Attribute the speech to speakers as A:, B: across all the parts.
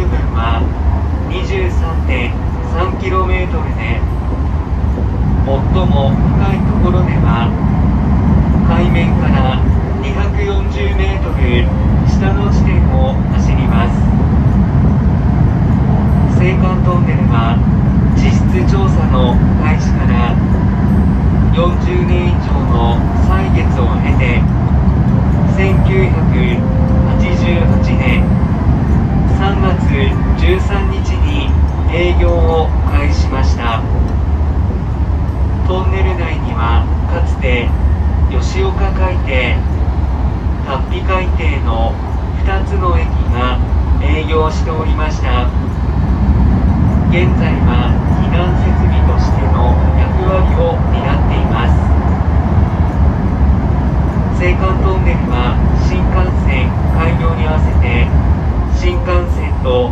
A: 分は 23.3km で、最も深いところでは海面から240メートル下の地点を走ります。青函トンネルは地質調査の開始から40年以上の歳月を経て、1988年3月13日に営業を開始しました。トンネル内にはかつて吉岡海底、龍飛海底の2つの駅が営業しておりました。現在は避難設備としての役割を担っています。青函トンネルは新幹線開業に合わせて、新幹線と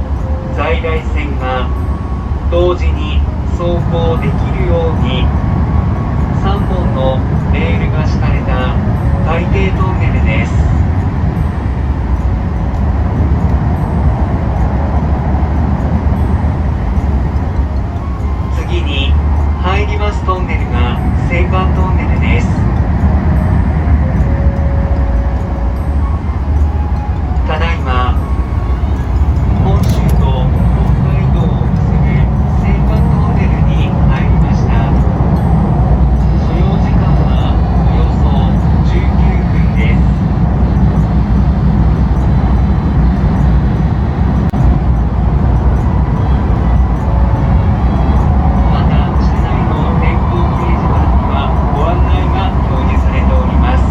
A: 在来線が同時に走行できるように3本のレールが敷かれた海底トンネルです。次に入りますトンネルが青函トンネルです。ただいま本州と北海道を結ぶ青函トンネルに入りました。使用時間はおよそ19分です。また車内の電光掲示板にはご案内が表示されております。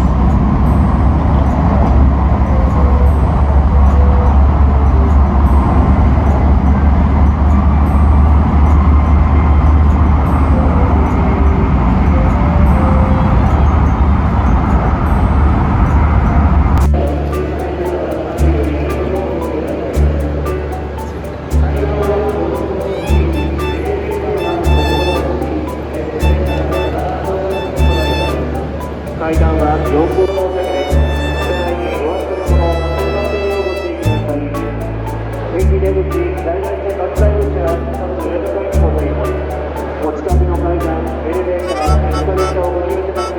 B: 階段は4分の先です。車内にお忘れ物を忘れませんようご注意ください。駅出口、在来線各台口は各上の階に戻ります。お近くの階段、エレベーター、エスカレーターをご利用ください。